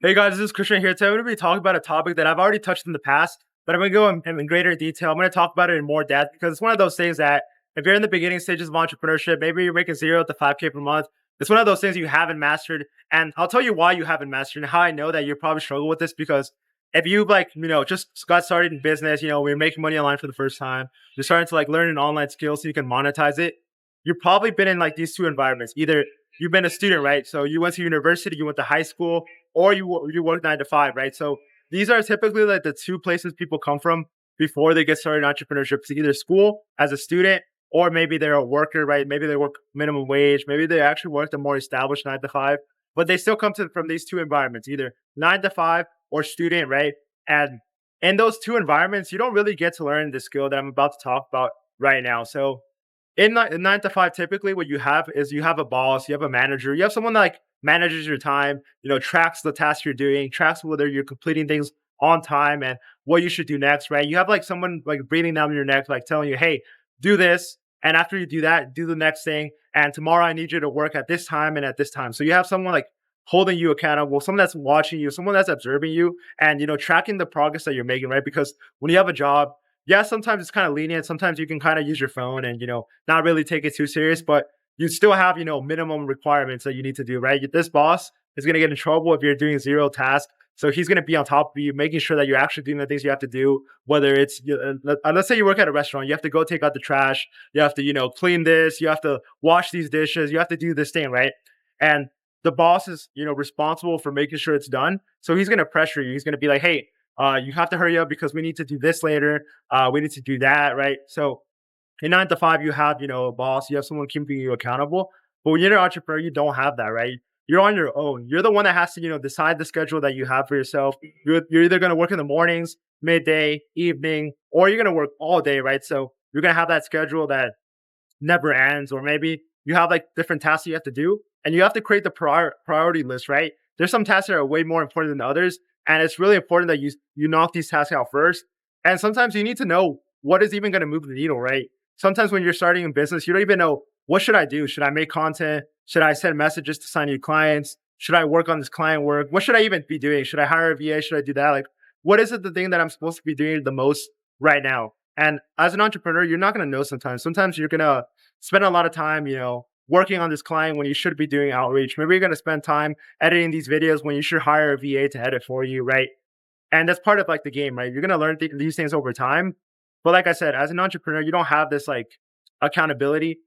Hey guys, this is Christian here. Today I'm going to be talking about a topic that I've already touched in the past, but I'm going to go in greater detail. I'm going to talk about it in more depth because it's one of those things that if you're in the beginning stages of entrepreneurship, maybe you're making 0 to 5K per month. It's one of those things you haven't mastered. And I'll tell you why you haven't mastered and how I know that you probably struggle with this because if you just got started in business, when you're making money online for the first time, you're starting to learn an online skill so you can monetize it. You've probably been in these two environments. Either you've been a student, right? So you went to university, you went to high school, or you work 9 to 5, right? So these are typically the two places people come from before they get started in entrepreneurship. It's either school as a student, or maybe they're a worker, right? Maybe they work minimum wage, maybe they actually work the more established 9 to 5, but they still come from these two environments, either 9 to 5 or student, right? And in those two environments, you don't really get to learn the skill that I'm about to talk about right now. So in 9 to 5, typically what you have is you have a boss, you have a manager, you have someone that manages your time, tracks the tasks you're doing, tracks whether you're completing things on time and what you should do next, right? You have someone breathing down your neck, telling you, hey, do this. And after you do that, do the next thing. And tomorrow I need you to work at this time and at this time. So you have someone holding you accountable, someone that's watching you, someone that's observing you and, tracking the progress that you're making, right? Because when you have a job, yeah, sometimes it's kind of lenient. Sometimes you can kind of use your phone and, not really take it too serious, but you still have, minimum requirements that you need to do, right? This boss is going to get in trouble if you're doing zero tasks. So he's going to be on top of you, making sure that you're actually doing the things you have to do. Whether it's, let's say you work at a restaurant, you have to go take out the trash. You have to, clean this. You have to wash these dishes. You have to do this thing, right? And the boss is, responsible for making sure it's done. So he's going to pressure you. He's going to be like, hey, you have to hurry up because we need to do this later. We need to do that, right? So in 9 to 5, you have, a boss, you have someone keeping you accountable. But when you're an entrepreneur, you don't have that, right? You're on your own. You're the one that has to, decide the schedule that you have for yourself. You're either going to work in the mornings, midday, evening, or you're going to work all day, right? So you're going to have that schedule that never ends, or maybe you have different tasks you have to do, and you have to create the priority list, right? There's some tasks that are way more important than others, and it's really important that you knock these tasks out first. And sometimes you need to know what is even going to move the needle, right? Sometimes when you're starting in business, you don't even know, what should I do? Should I make content? Should I send messages to sign new clients? Should I work on this client work? What should I even be doing? Should I hire a VA? Should I do that? What is it the thing that I'm supposed to be doing the most right now? And as an entrepreneur, you're not going to know sometimes. Sometimes you're going to spend a lot of time, working on this client when you should be doing outreach. Maybe you're going to spend time editing these videos when you should hire a VA to edit for you, right? And that's part of the game, right? You're going to learn these things over time. But like I said, as an entrepreneur, you don't have this accountability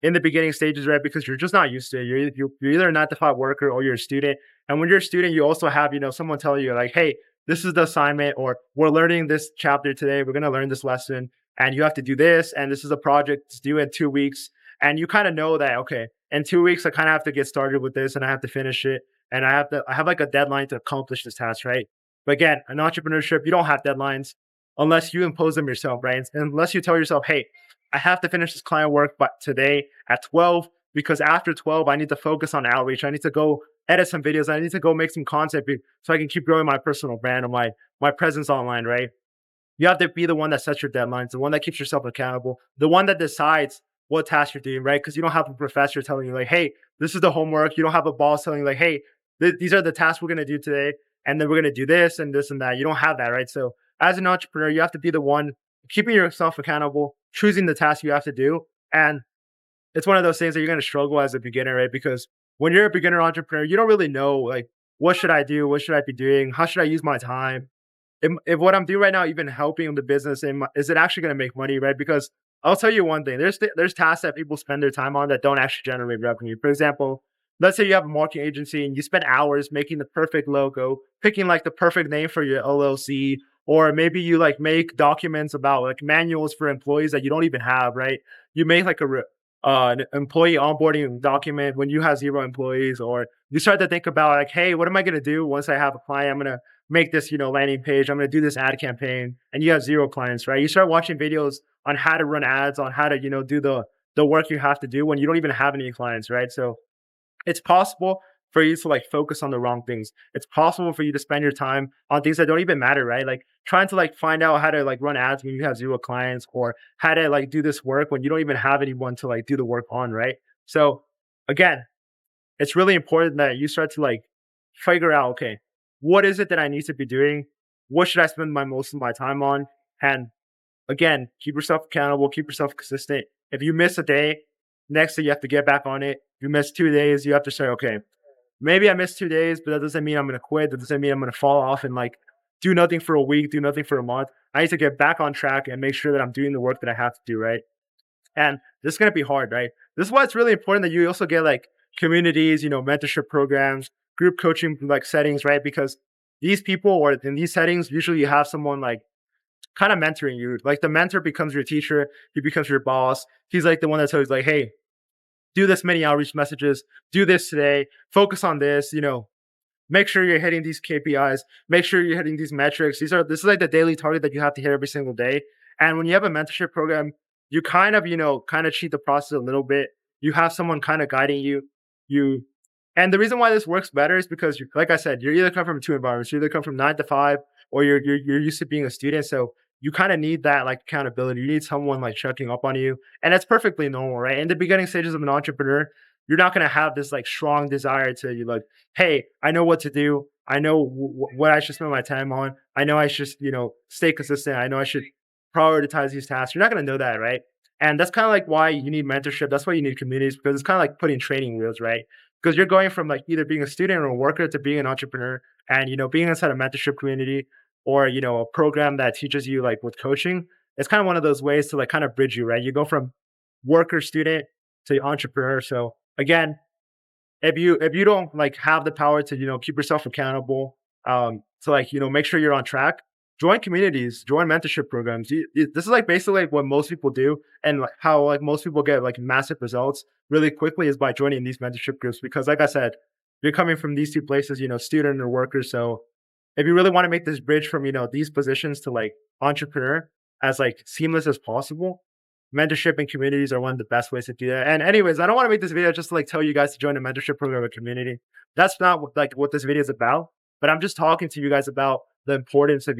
in the beginning stages, right? Because you're just not used to it. You're either a 9 to 5 worker or you're a student. And when you're a student, you also have, someone telling you hey, this is the assignment, or we're learning this chapter today. We're going to learn this lesson and you have to do this. And this is a project it's due in 2 weeks. And you kind of know that, okay, in 2 weeks, I kind of have to get started with this and I have to finish it. And I have a deadline to accomplish this task, right? But again, in entrepreneurship, you don't have deadlines unless you impose them yourself, right? And unless you tell yourself, hey, I have to finish this client work but today at 12, because after 12, I need to focus on outreach. I need to go edit some videos. I need to go make some content so I can keep growing my personal brand and my presence online, right? You have to be the one that sets your deadlines, the one that keeps yourself accountable, the one that decides what task you're doing, right? Because you don't have a professor telling you hey, this is the homework. You don't have a boss telling you hey, these are the tasks we're going to do today. And then we're going to do this and this and that. You don't have that, right? So as an entrepreneur, you have to be the one keeping yourself accountable, choosing the task you have to do. And it's one of those things that you're going to struggle as a beginner, right? Because when you're a beginner entrepreneur, you don't really know what should I do? What should I be doing? How should I use my time? If what I'm doing right now, even helping the business, is it actually going to make money, right? Because I'll tell you one thing, there's tasks that people spend their time on that don't actually generate revenue. For example, let's say you have a marketing agency and you spend hours making the perfect logo, picking the perfect name for your LLC, or maybe you make documents about manuals for employees that you don't even have, right? You make an employee onboarding document when you have 0 employees, or you start to think about hey, what am I going to do once I have a client? I'm going to make this, landing page. I'm going to do this ad campaign, and you have 0 clients, right? You start watching videos on how to run ads, on how to, do the work you have to do when you don't even have any clients, right? So it's possible for you to focus on the wrong things. It's possible for you to spend your time on things that don't even matter, right? Trying to find out how to run ads when you have 0 clients, or how to do this work when you don't even have anyone to do the work on, right? So again, it's really important that you start to figure out, okay, what is it that I need to be doing? What should I spend my most of my time on? And again, keep yourself accountable, keep yourself consistent. If you miss a day, next day you have to get back on it. If you miss 2 days, you have to say, okay, maybe I missed 2 days, but that doesn't mean I'm gonna quit. That doesn't mean I'm gonna fall off and like do nothing for a week, do nothing for a month. I need to get back on track and make sure that I'm doing the work that I have to do, right? And this is gonna be hard, right? This is why it's really important that you also get like communities, mentorship programs, group coaching like settings, right? Because these people or in these settings, usually you have someone like kind of mentoring you. Like the mentor becomes your teacher, he becomes your boss. He's like the one that's always like, hey, do this many outreach messages, do this today, focus on this, make sure you're hitting these KPIs, make sure you're hitting these metrics. This is like the daily target that you have to hit every single day. And when you have a mentorship program, you kind of, kind of cheat the process a little bit. You have someone kind of guiding you. You and the reason why this works better is because like I said, you're either come from two environments. You either come from 9 to 5 or you're used to being a student. So you kind of need that like accountability. You need someone like checking up on you. And that's perfectly normal, right? In the beginning stages of an entrepreneur, you're not going to have this like strong desire to you like, hey, I know what to do. I know what I should spend my time on. I know I should, stay consistent. I know I should prioritize these tasks. You're not going to know that, right? And that's kind of like why you need mentorship. That's why you need communities because it's kind of like putting training wheels, right? Because you're going from like either being a student or a worker to being an entrepreneur, and being inside a mentorship community or a program that teaches you like with coaching. It's kind of one of those ways to like kind of bridge you, right? You go from worker student to entrepreneur. So again, if you don't like have the power to keep yourself accountable, to like make sure you're on track, join communities, join mentorship programs. This is like basically like what most people do, and like how like most people get like massive results really quickly is by joining these mentorship groups. Because like I said, you're coming from these two places, student or worker. So if you really want to make this bridge from these positions to like entrepreneur as like seamless as possible, mentorship and communities are one of the best ways to do that. And anyways, I don't want to make this video just to like tell you guys to join a mentorship program or community. That's not what this video is about. But I'm just talking to you guys about the importance of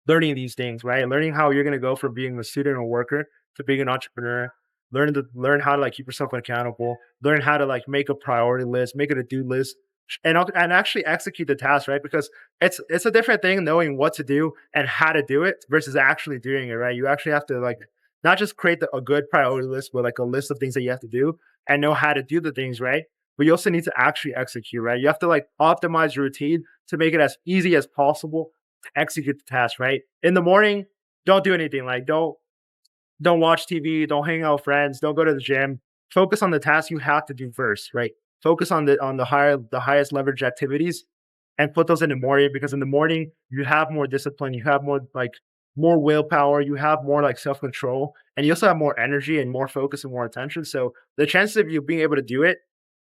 learning these things, right? Learning how you're going to go from being a student or worker to being an entrepreneur. Learn how to like keep yourself accountable. Learn how to like make a priority list, make a to-do list, and actually execute the task, right? Because it's a different thing knowing what to do and how to do it versus actually doing it, right? You actually have to like not just create a good priority list, but like a list of things that you have to do and know how to do the things, right? But you also need to actually execute, right? You have to like optimize your routine to make it as easy as possible to execute the task, right? In the morning, don't do anything. Like don't watch TV, don't hang out with friends, don't go to the gym. Focus on the tasks you have to do first, right? Focus on the highest leverage activities and put those in the morning because in the morning you have more discipline, you have more willpower, you have more like self-control, and you also have more energy and more focus and more attention. So the chances of you being able to do it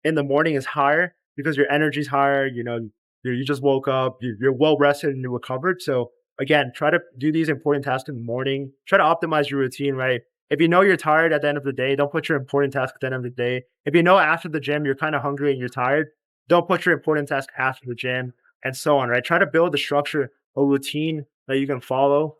in the morning is higher because your energy is higher. You just woke up, you're well rested and you're recovered. So again, try to do these important tasks in the morning. Try to optimize your routine, right? If you know you're tired at the end of the day, don't put your important task at the end of the day. If you know after the gym you're kind of hungry and you're tired, don't put your important task after the gym and so on, right? Try to build a structure, a routine that you can follow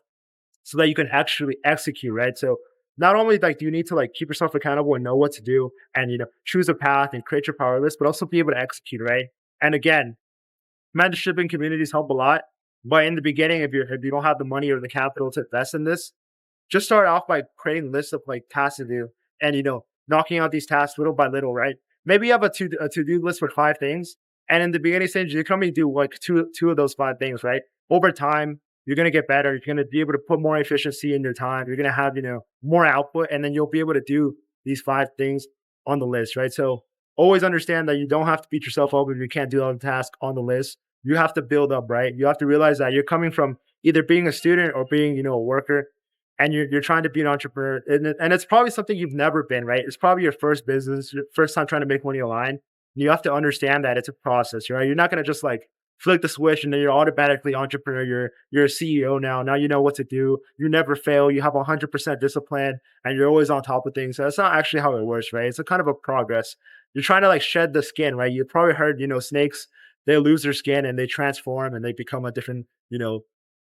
so that you can actually execute, right? So not only like do you need to like keep yourself accountable and know what to do and choose a path and create your power list, but also be able to execute, right? And again, mentorship and communities help a lot. But in the beginning, if you don't have the money or the capital to invest in this, just start off by creating lists of like tasks to do and knocking out these tasks little by little, right? Maybe you have a to-do list with 5 things, and in the beginning stage you can only do like two of those 5 things, right? Over time you're going to get better, you're going to be able to put more efficiency in your time, you're going to have more output, and then you'll be able to do these 5 things on the list, right? So always understand that you don't have to beat yourself up if you can't do all the tasks on the list. You have to build up, right? You have to realize that you're coming from either being a student or being a worker, and you're trying to be an entrepreneur, and it's probably something you've never been, right? It's probably your first business, your first time trying to make money online. You have to understand that it's a process, right? You're not going to just like flick the switch and then you're automatically entrepreneur. You're a CEO now. Now you know what to do. You never fail. You have 100% discipline, and you're always on top of things. So that's not actually how it works, right? It's a kind of a progress. You're trying to like shed the skin, right? You probably heard snakes, they lose their skin and they transform and they become a different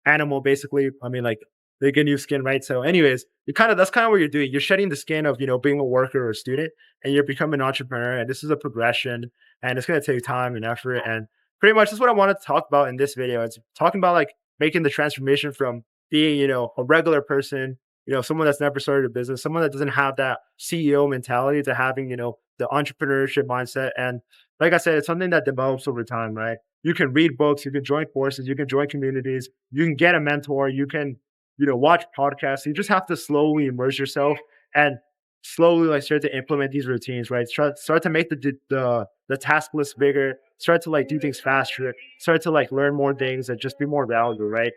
animal, basically. I mean, like they get new skin, right? So anyways, that's kind of what you're doing. You're shedding the skin of being a worker or a student, and you're becoming an entrepreneur. And this is a progression, and it's going to take time and effort. And pretty much that's what I wanted to talk about in this video. It's talking about like making the transformation from being, a regular person, someone that's never started a business, someone that doesn't have that CEO mentality to having, the entrepreneurship mindset. And like I said, it's something that develops over time, right? You can read books, you can join courses, you can join communities, you can get a mentor, you can, watch podcasts. You just have to slowly immerse yourself and slowly like start to implement these routines, right? Start to make the task list bigger, start to like do things faster, start to like learn more things and just be more valuable, right?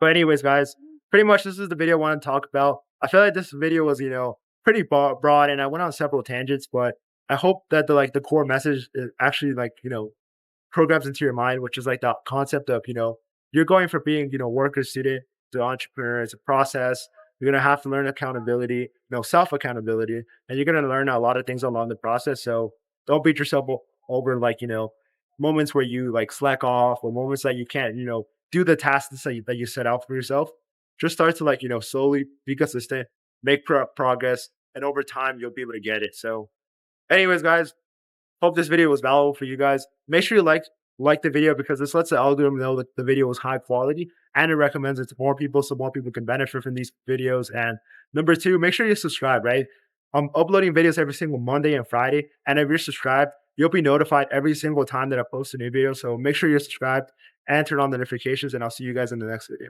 But anyways, guys, pretty much this is the video I want to talk about. I feel like this video was, pretty broad and I went on several tangents, but I hope that the core message is actually like, programs into your mind, which is like the concept of, you're going from being, worker student to entrepreneur. It's a process. You're gonna have to learn accountability, self accountability, and you're gonna learn a lot of things along the process. So don't beat yourself over like, moments where you like slack off or moments that you can't, do the tasks that you set out for yourself. Just start to like, slowly be consistent, make progress, and over time you'll be able to get it. So, anyways, guys, hope this video was valuable for you guys. Make sure you like the video because this lets the algorithm know that the video is high quality and it recommends it to more people so more people can benefit from these videos. And number two, make sure you subscribe, right? I'm uploading videos every single Monday and Friday. And if you're subscribed, you'll be notified every single time that I post a new video. So make sure you're subscribed and turn on the notifications. And I'll see you guys in the next video.